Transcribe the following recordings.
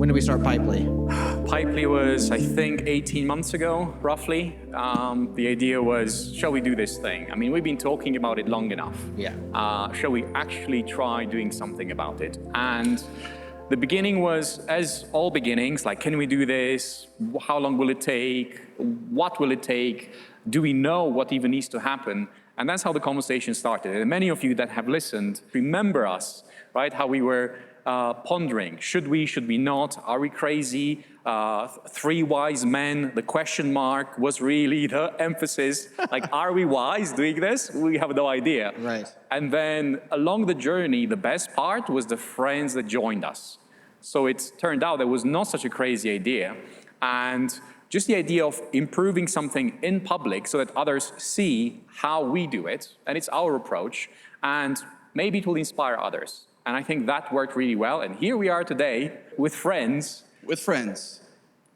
When did we start Pipely? Pipely was, I think, 18 months ago, roughly. The idea was, shall we do this thing? I mean, we've been talking about it long enough. Yeah. Shall we actually try doing something about it? And the beginning was, as all beginnings, like, can we do this? How long will it take? What will it take? Do we know what even needs to happen? And that's how the conversation started. And many of you that have listened remember us, right? How we were pondering, should we not? Are we crazy? Three wise men, the question mark was really the emphasis. Like, are we wise doing this? We have no idea. Right. And then along the journey, the best part was the friends that joined us. So it turned out that was not such a crazy idea. And just the idea of improving something in public so that others see how we do it, and it's our approach, and maybe it will inspire others. And I think that worked really well. And here we are today with friends. With friends.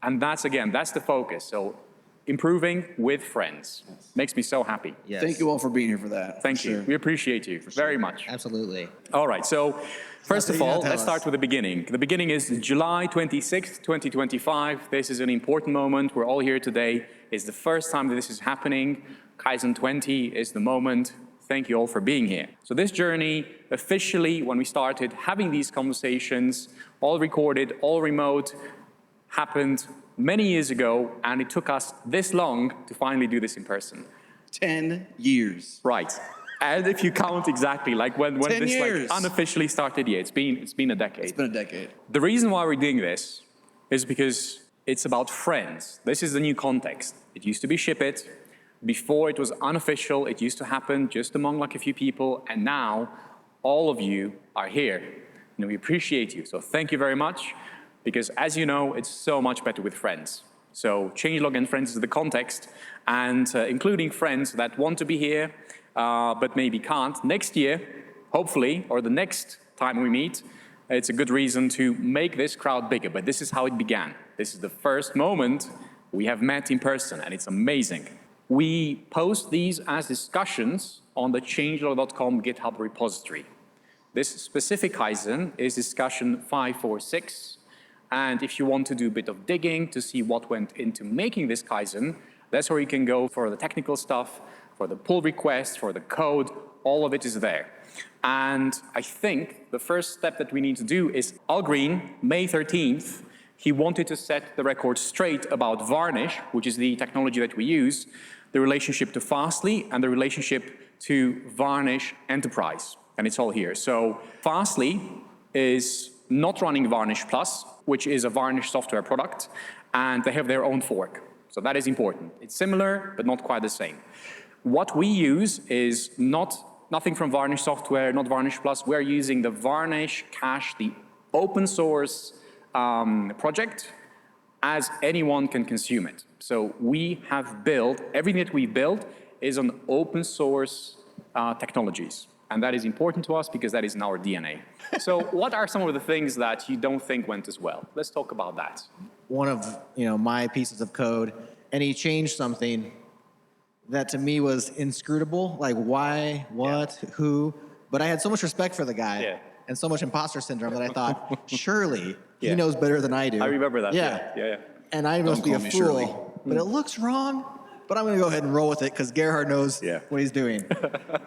And that's, again, that's the focus. So improving with friends. Makes me so happy. Yes. Thank you all for being here for that. Thank you. We appreciate you very much. Absolutely. All right. So first of all, tell let's start us. with the beginning. The beginning is July 26th, 2025. This is an important moment. We're all here today. It's the first time that this is happening. Kaizen 20 is the moment. Thank you all for being here. So this journey, officially, when we started having these conversations, all recorded, all remote, happened many years ago, and it took us this long to finally do this in person. 10 years. Right. And if you count exactly, like when 10 this years. like unofficially started, yeah, it's been a decade. It's been a decade. The reason why we're doing this is because it's about friends. This is the new context. It used to be Ship It. Before it was unofficial, it used to happen just among like a few people, and now all of you are here. And we appreciate you. So thank you very much, because as you know, it's so much better with friends. So changelog and friends is the context, and including friends that want to be here, but maybe can't. Next year, hopefully, or the next time we meet, it's a good reason to make this crowd bigger. But this is how it began. This is the first moment we have met in person, and it's amazing. We post these as discussions on the changelog.com GitHub repository. This specific Kaizen is discussion 546. And if you want to do a bit of digging to see what went into making this Kaizen, that's where you can go for the technical stuff, for the pull request, for the code, all of it is there. And I think the first step that we need to do is Al Green, May 13th, he wanted to set the record straight about Varnish, which is the technology that we use, the relationship to Fastly and the relationship to Varnish Enterprise. And it's all here. So Fastly is not running Varnish Plus, which is a Varnish software product, and they have their own fork. So that is important. It's similar, but not quite the same. What we use is nothing from Varnish software, not Varnish Plus. We're using the Varnish cache, the open source project, as anyone can consume it. So we have built, everything that we built is on open source technologies. And that is important to us because that is in our DNA. So what are some of the things that you don't think went as well? Let's talk about that. One of my pieces of code, and he changed something that to me was inscrutable. Like why, what, who? But I had so much respect for the guy. Yeah. And so much imposter syndrome that I thought, surely Yeah. he knows better than I do. I remember that. Yeah. Yeah. And I must be a call me fool. Shirley. But it looks wrong. But I'm going to go ahead and roll with it because Gerhard knows Yeah. what he's doing.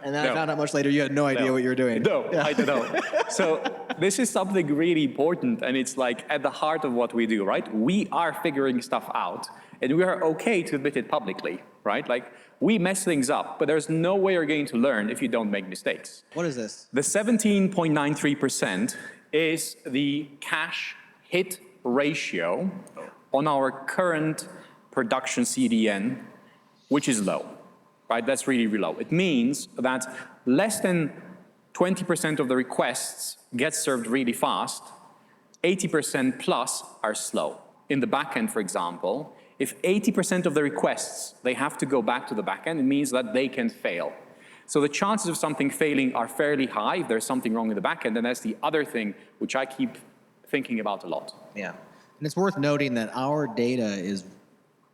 And then No. I found out much later you had no idea what you were doing. No, Yeah. I don't know. So this is something really important, and it's like at the heart of what we do, right? We are figuring stuff out, and we are okay to admit it publicly, right? Like, we mess things up, but there's no way you're going to learn if you don't make mistakes. What is this? The 17.93% is the cache hit ratio on our current production CDN, which is low, right? That's really, really low. It means that less than 20% of the requests get served really fast, 80% plus are slow. In the backend, for example, if 80% of the requests, they have to go back to the backend, it means that they can fail. So the chances of something failing are fairly high if there's something wrong in the backend, and that's the other thing which I keep thinking about a lot. Yeah. And it's worth noting that our data is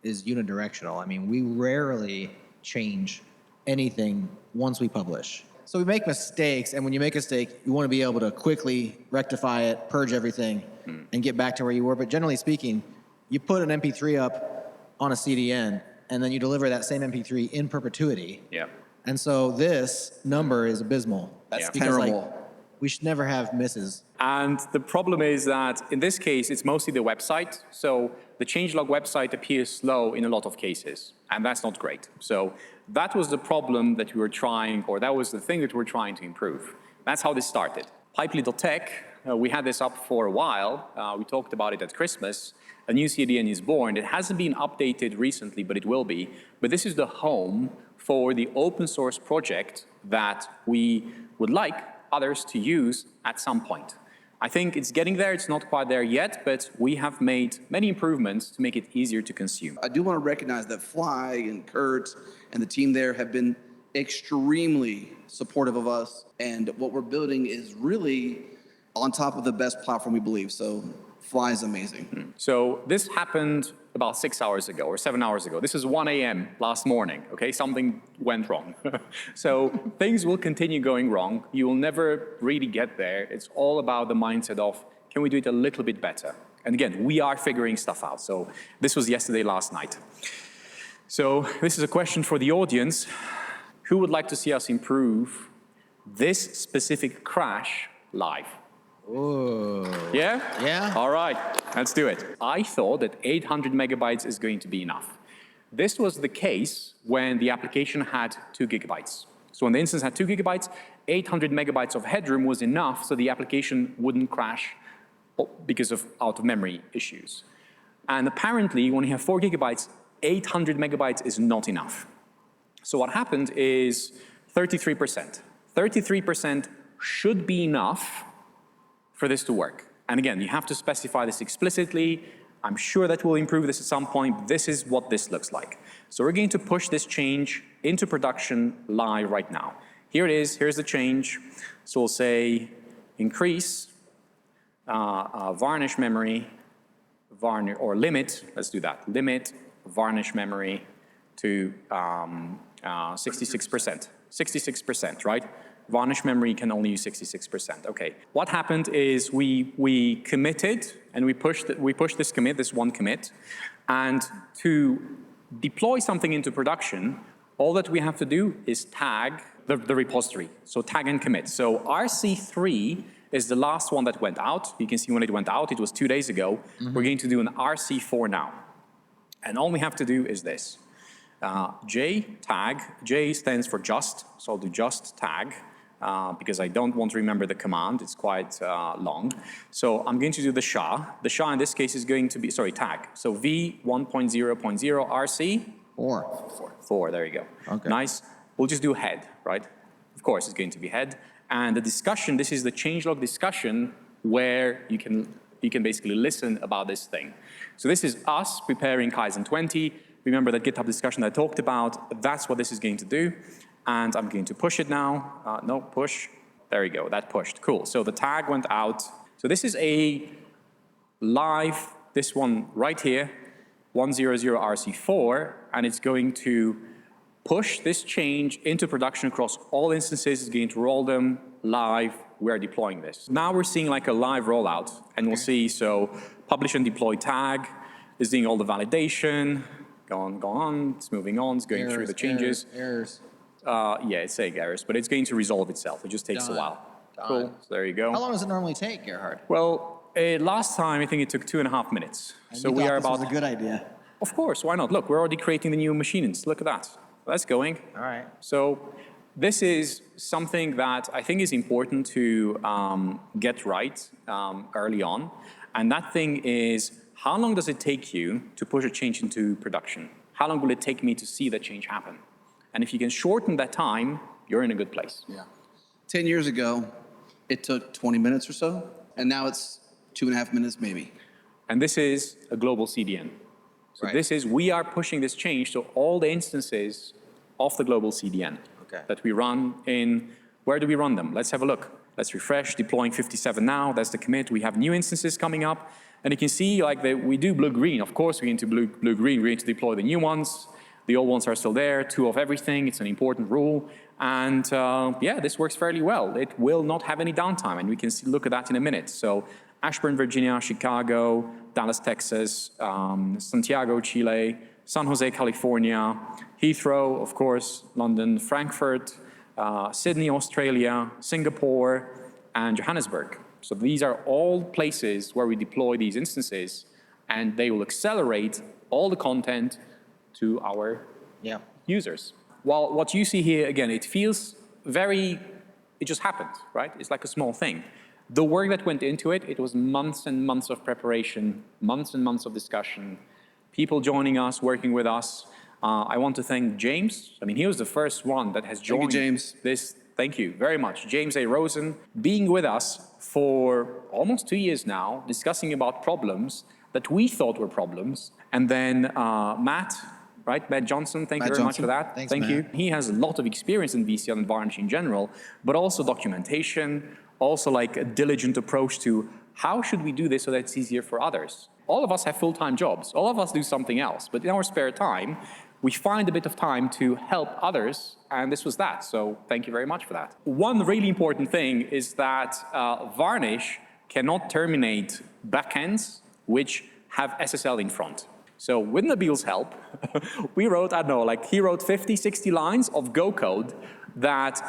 unidirectional. I mean, we rarely change anything once we publish. So we make mistakes, and when you make a mistake, you want to be able to quickly rectify it, purge everything, and get back to where you were. But generally speaking, you put an MP3 up on a CDN, and then you deliver that same MP3 in perpetuity. Yeah. And so this number is abysmal. That's Because, terrible. we should never have misses. And the problem is that in this case, it's mostly the website. So the changelog website appears slow in a lot of cases, and that's not great. So that was the problem that we were trying, or that was the thing that we're trying to improve. That's how this started. Pipely.tech, we had this up for a while. We talked about it at Christmas. A new CDN is born. It hasn't been updated recently, but it will be. But this is the home for the open source project that we would like others to use at some point. I think it's getting there. It's not quite there yet, but we have made many improvements to make it easier to consume. I do want to recognize that Fly and Kurt and the team there have been extremely supportive of us, and what we're building is really on top of the best platform we believe. So Fly is amazing. So this happened about 6 hours ago or 7 hours ago. This is 1 a.m. last morning, okay? Something went wrong. So things will continue going wrong. You will never really get there. It's all about the mindset of, can we do it a little bit better? And again, we are figuring stuff out. So this was yesterday, last night. So this is a question for the audience. Who would like to see us improve this specific crash live? Ooh. Yeah? Yeah. All right, let's do it. I thought that 800 megabytes is going to be enough. This was the case when the application had 2 gigabytes. So when the instance had 2 gigabytes, 800 megabytes of headroom was enough so the application wouldn't crash because of out-of-memory issues. And apparently, when you have 4 gigabytes, 800 megabytes is not enough. So what happened is 33%. 33% should be enough for this to work. And again, you have to specify this explicitly. I'm sure that we'll improve this at some point. This is what this looks like. So we're going to push this change into production live right now. Here it is. Here's the change. So we'll say increase varnish memory, or limit, let's do that, limit varnish memory to 66%. 66%, right? Varnish memory can only use 66%. Okay. What happened is we committed and we pushed this commit, this one commit, and to deploy something into production, all that we have to do is tag the repository. So tag and commit. So RC3 is the last one that went out. You can see when it went out, it was 2 days ago. We're going to do an RC4 now. And all we have to do is this. J tag, J stands for just, so I'll do just tag, because I don't want to remember the command, it's quite long. So I'm going to do the SHA. The SHA in this case is going to be, sorry, tag. So V 1.0.0 RC. 4, there you go. Okay. Nice. We'll just do head, right? Of course, it's going to be head. And the discussion, this is the changelog discussion where you can basically listen about this thing. So this is us preparing Kaizen 20. Remember that GitHub discussion that I talked about, that's what this is going to do. And I'm going to push it now. No, push. There we go, that pushed. Cool, so the tag went out. So this is a live, this one right here, 100 RC4, and it's going to push this change into production across all instances. It's going to roll them live. We're deploying this. Now we're seeing like a live rollout, and we'll see, so publish and deploy tag is doing all the validation. Go on, it's moving on, it's going through the changes. Errors. Yeah, it's saying errors, but it's going to resolve itself. It just takes a while. Cool, so there you go. How long does it normally take, Gerhard? Well, last time I think it took 2.5 minutes. So You we thought are this about, was a good idea. of course, why not? Look, we're already creating the new machines. Look at that. That's going. All right. So this is something that I think is important to get right early on. And that thing is, how long does it take you to push a change into production? How long will it take me to see that change happen? And if you can shorten that time, you're in a good place. Yeah. 10 years ago, it took 20 minutes or so, and now it's 2.5 minutes maybe. And this is a global CDN. So Right. this is, we are pushing this change to all the instances of the global CDN that we run in. Where do we run them? Let's have a look. Let's refresh, deploying 57 now. That's the commit. We have new instances coming up. And you can see like we do blue-green. Of course, we're into blue-green. We're going to deploy the new ones. The old ones are still there, 2 of everything. It's an important rule. And yeah, this works fairly well. It will not have any downtime, and we can look at that in a minute. So Ashburn, Virginia, Chicago, Dallas, Texas, Santiago, Chile, San Jose, California, Heathrow, of course, London, Frankfurt, Sydney, Australia, Singapore, and Johannesburg. So these are all places where we deploy these instances, and they will accelerate all the content to our users. Well, what you see here, again, it feels very, it just happened, right? It's like a small thing. The work that went into it, it was months and months of preparation, months and months of discussion, people joining us, working with us. I want to thank James. I mean, he was the first one that has joined James. this. Thank you very much. James A. Rosen, being with us for almost 2 years now, discussing about problems that we thought were problems. And then Matt, right? Matt Johnson, thank you very much for that. Thanks, thank you. Matt. He has a lot of experience in VCL and Varnish in general, but also documentation, also like a diligent approach to how should we do this so that it's easier for others. All of us have full-time jobs. All of us do something else. But in our spare time, we find a bit of time to help others, and this was that. So thank you very much for that. One really important thing is that Varnish cannot terminate backends which have SSL in front. So with Nabil's help, we wrote, I don't know, like he wrote 50, 60 lines of Go code that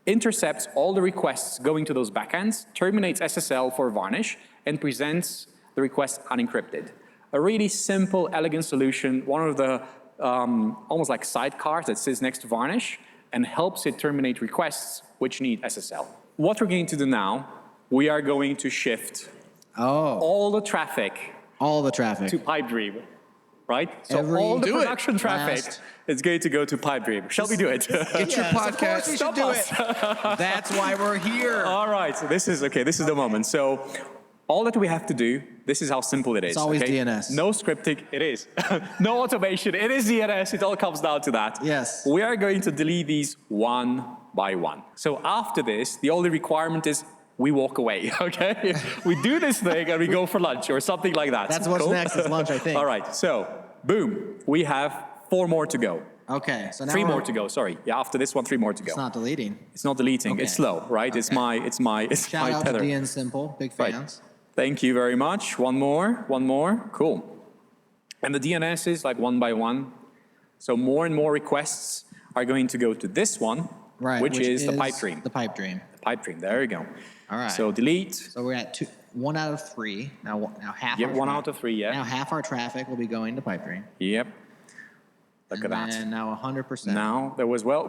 intercepts all the requests going to those backends, terminates SSL for Varnish, and presents the request unencrypted. A really simple, elegant solution, one of the almost like sidecars that sits next to Varnish and helps it terminate requests which need SSL. What we're going to do now, we are going to shift all the traffic to Pipedream. Right? So all the production traffic is going to go to Pipedream. Shall we do it? Get your podcast. We should do it. That's why we're here. All right, so this is the moment. So all that we have to do, this is how simple it is. It's always DNS. No scripting, it is. No automation, it is DNS, it all comes down to that. Yes. We are going to delete these one by one. So after this, the only requirement is we walk away, okay? We do this thing and we go for lunch or something like that. That's what's next is lunch, I think. All right, so boom, we have 4 more to go. Okay, so now 3 more to go, sorry. Yeah, after this one, 3 more to go. It's not deleting. It's not deleting, Okay. It's slow, right? Okay. It's my Shout out tether. to DN Simple, big Right. fans. Thank you very much. One more, cool. And the DNS is like one by one. So more and more requests are going to go to this one, Right, which is the Pipedream. The Pipedream. The Pipedream, there you go. All right. So delete. So we're at 1 out of 3. Now half. Yep, our 1 tra- out of 3, yeah. Now half our traffic will be going to Pipedream. Yep. Look at that. And now 100%. Now,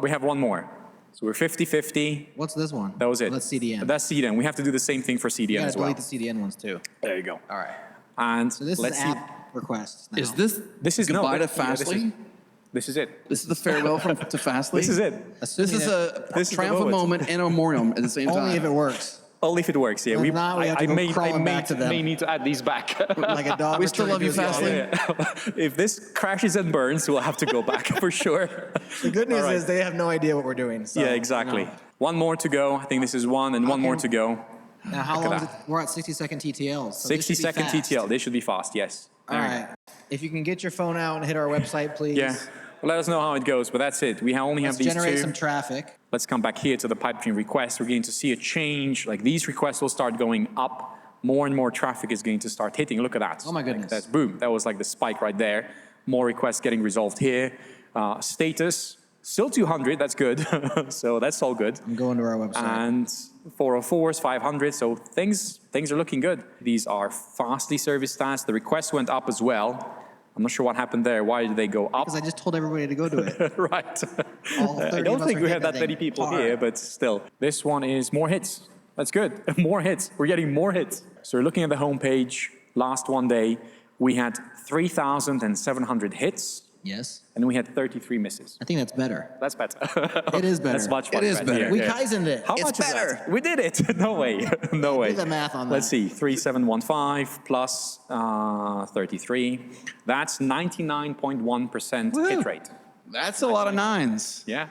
we have one more. So we're 50-50. What's this one? That was it. That's CDN. That's CDN. We have to do the same thing for CDN You gotta as well. delete the CDN ones too. There you go. All right. And So this let's is see. app requests now. Is this yeah, goodbye to this is- Fastly? This is it. This is the farewell to Fastly? This is it. Assuming This is that- a This is the triumphant moment. moment and a memoriam at the same time. only if it works. Only if it works, yeah. If not, we have to go crawling back to them. may need to add these back. Like a dog. We still love you, returning to Fastly. his owner. If this crashes and burns, we'll have to go back for sure. The good news All right. is they have no idea what we're doing. So, Yeah, exactly. you know. One more to go. I think this is one, and one more to go. Now, how Look at long is it? that. We're at 60-second TTLs. So this should be 60-second fast. TTL. They should be fast, yes. All There we go. right. If you can get your phone out and hit our website, please. Yeah. Well, let us know how it goes, but that's it. We only have Let's these generate 2. some traffic. Let's come back here to the Pipedream request. We're going to see a change. Like these requests will start going up. More and more traffic is going to start hitting. Look at that. Oh my goodness. Like that's boom. That was like the spike right there. More requests getting resolved here. Status, still 200. That's good. So that's all good. I'm going to our website. And 404s, 500. So things are looking good. These are fastly service stats. The requests went up as well. I'm not sure what happened there. Why did they go up? Because I just told everybody to go do it. Right. All 30 I of don't us think are we have hitting that that many thing people hard. here, but still. This one is more hits. That's good. More hits. We're getting more hits. So we're looking at the homepage. Last one day, we had 3,700 hits, Yes. and we had 33 misses. I think that's better. That's better. It is better. That's much It is better. Yeah, We yeah. Kaizened it. How It's much is better. that? We did it. No way. No way. Do the math on Let's that. see. 3715 plus 33. That's 99.1% hit rate. That's a lot of nines. Yeah,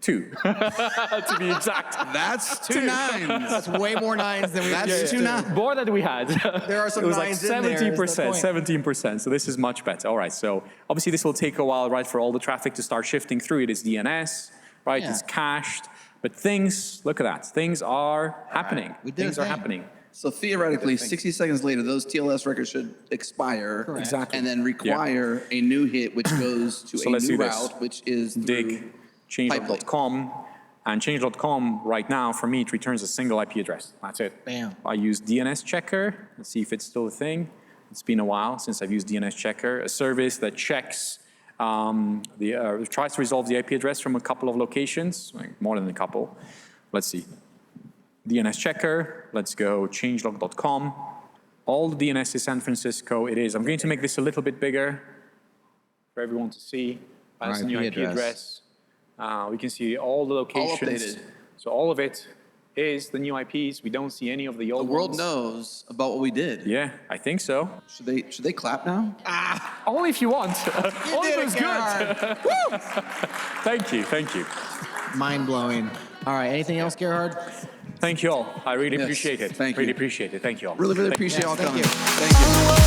2 to be exact. That's 2 nines. That's way more nines than we That's 2 nines. More than we had. There are some it was like nines in there, is the 17%, point. 17%. So this is much better. All right. So obviously this will take a while, right, for all the traffic to start shifting through. It is DNS, right? Yeah. It's cached. But things, look at that. Things are happening. We did a Things are thing. happening. So theoretically, 60 seconds later, those TLS records should expire. Correct. Exactly. And then require a new hit, which goes to So a let's new do this. route, which is through Dig change.com. And change.com right now, for me, it returns a single IP address. That's it. Bam. I use DNS checker. Let's see if it's still a thing. It's been a while since I've used DNS checker, a service that checks, tries to resolve the IP address from a couple of locations, like more than a couple. Let's see. DNS checker. Let's go changelog.com. All the DNS is San Francisco. It is. I'm going to make this a little bit bigger for everyone to see. That's the new IP address. We can see all the locations. updated. So all of it is the new IPs. We don't see any of the the old world ones. knows about what we did. Yeah, I think so. Should they clap now? Only if you want. Only if did it's it, Gerhard. good. Thank you, thank you. Mind blowing. All right, anything else, Gerhard? Thank you all. I really Yes, appreciate it. thank you. Really appreciate it. Thank you all. Really Thank you. appreciate y'all Thank coming. you. Thank you.